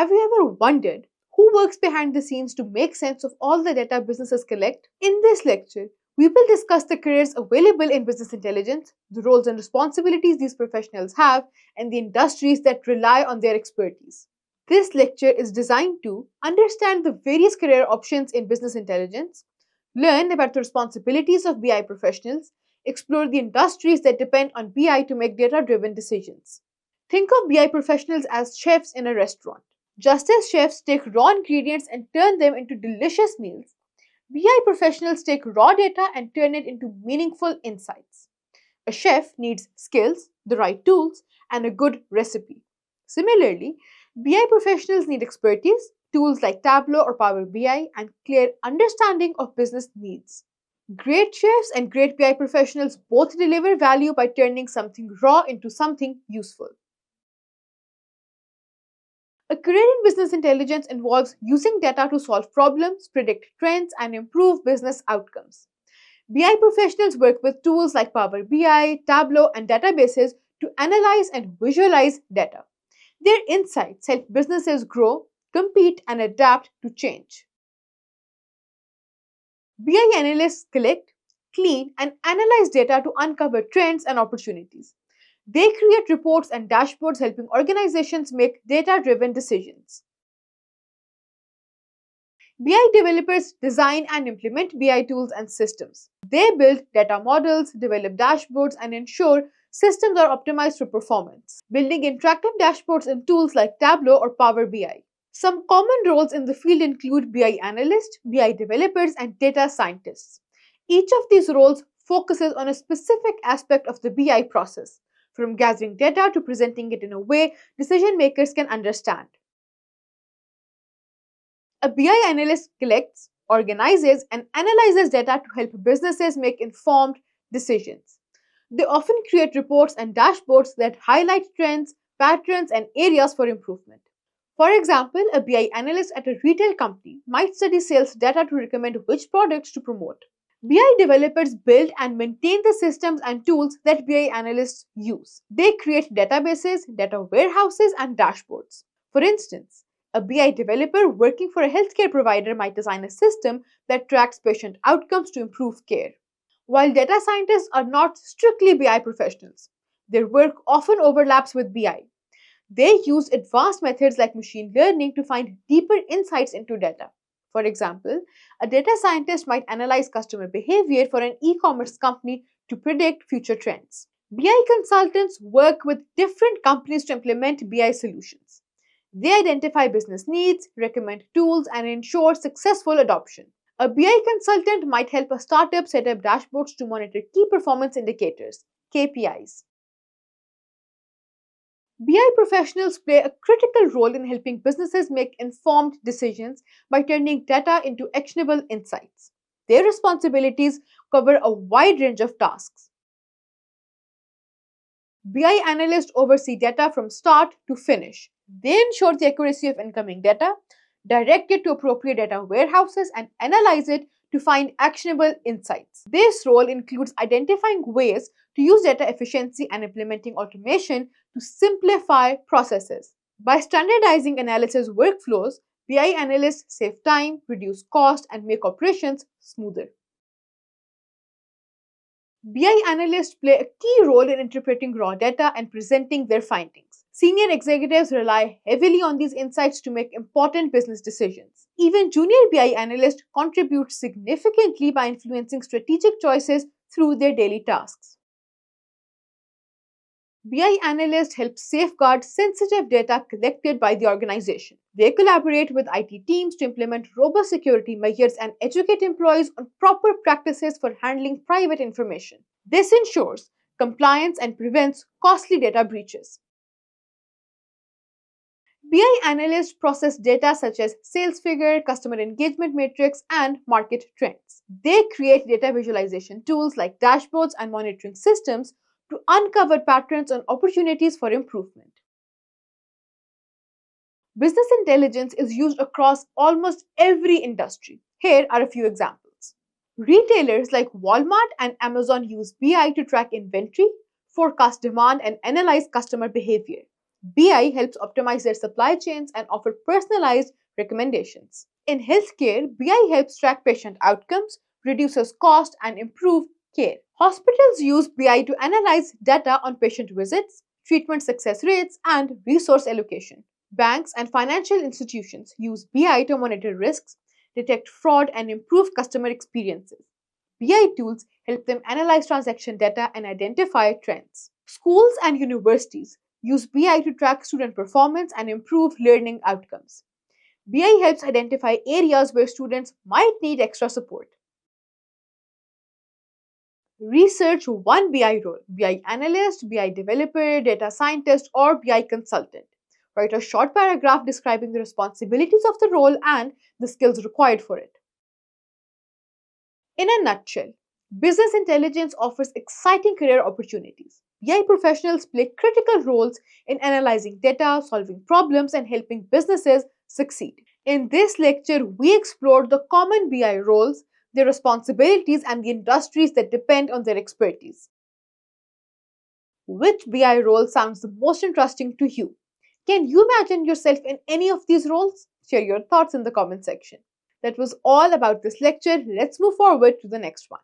Have you ever wondered who works behind the scenes to make sense of all the data businesses collect? In this lecture, we will discuss the careers available in business intelligence, the roles and responsibilities these professionals have, and the industries that rely on their expertise. This lecture is designed to understand the various career options in business intelligence, learn about the responsibilities of BI professionals, explore the industries that depend on BI to make data-driven decisions. Think of BI professionals as chefs in a restaurant. Just as chefs take raw ingredients and turn them into delicious meals, BI professionals take raw data and turn it into meaningful insights. A chef needs skills, the right tools, and a good recipe. Similarly, BI professionals need expertise, tools like Tableau or Power BI, and clear understanding of business needs. Great chefs and great BI professionals both deliver value by turning something raw into something useful. A career in business intelligence involves using data to solve problems, predict trends, and improve business outcomes. BI professionals work with tools like Power BI, Tableau, and databases to analyze and visualize data. Their insights help businesses grow, compete, and adapt to change. BI analysts collect, clean, and analyze data to uncover trends and opportunities. They create reports and dashboards helping organizations make data-driven decisions. BI developers design and implement BI tools and systems. They build data models, develop dashboards, and ensure systems are optimized for performance, building interactive dashboards in tools like Tableau or Power BI. Some common roles in the field include BI analysts, BI developers, and data scientists. Each of these roles focuses on a specific aspect of the BI process, from gathering data to presenting it in a way decision makers can understand. A BI analyst collects, organizes, and analyzes data to help businesses make informed decisions. They often create reports and dashboards that highlight trends, patterns, and areas for improvement. For example, a BI analyst at a retail company might study sales data to recommend which products to promote. BI developers build and maintain the systems and tools that BI analysts use. They create databases, data warehouses, and dashboards. For instance, a BI developer working for a healthcare provider might design a system that tracks patient outcomes to improve care. While data scientists are not strictly BI professionals, their work often overlaps with BI. They use advanced methods like machine learning to find deeper insights into data. For example, a data scientist might analyze customer behavior for an e-commerce company to predict future trends. BI consultants work with different companies to implement BI solutions. They identify business needs, recommend tools, and ensure successful adoption. A BI consultant might help a startup set up dashboards to monitor key performance indicators, KPIs. BI professionals play a critical role in helping businesses make informed decisions by turning data into actionable insights. Their responsibilities cover a wide range of tasks. BI analysts oversee data from start to finish. They ensure the accuracy of incoming data, direct it to appropriate data warehouses, and analyze it to find actionable insights. This role includes identifying ways to use data efficiency and implementing automation to simplify processes. By standardizing analysis workflows, BI analysts save time, reduce cost, and make operations smoother. BI analysts play a key role in interpreting raw data and presenting their findings. Senior executives rely heavily on these insights to make important business decisions. Even junior BI analysts contribute significantly by influencing strategic choices through their daily tasks. BI analysts help safeguard sensitive data collected by the organization. They collaborate with IT teams to implement robust security measures and educate employees on proper practices for handling private information. This ensures compliance and prevents costly data breaches. BI analysts process data such as sales figure, customer engagement metrics, and market trends. They create data visualization tools like dashboards and monitoring systems to uncover patterns and opportunities for improvement. Business intelligence is used across almost every industry. Here are a few examples. Retailers like Walmart and Amazon use BI to track inventory, forecast demand, and analyze customer behavior. BI helps optimize their supply chains and offer personalized recommendations. In healthcare, BI helps track patient outcomes, reduces cost, and improve care. Hospitals use BI to analyze data on patient visits, treatment success rates, and resource allocation. Banks and financial institutions use BI to monitor risks, detect fraud, and improve customer experiences. BI tools help them analyze transaction data and identify trends. Schools and universities use BI to track student performance and improve learning outcomes. BI helps identify areas where students might need extra support. Research one BI role: BI analyst, BI developer, data scientist, or BI consultant. Write a short paragraph describing the responsibilities of the role and the skills required for it. In a nutshell, business intelligence offers exciting career opportunities. BI professionals play critical roles in analyzing data, solving problems, and helping businesses succeed. In this lecture, we explored the common BI roles, their responsibilities, and the industries that depend on their expertise. Which BI role sounds the most interesting to you? Can you imagine yourself in any of these roles? Share your thoughts in the comment section. That was all about this lecture. Let's move forward to the next one.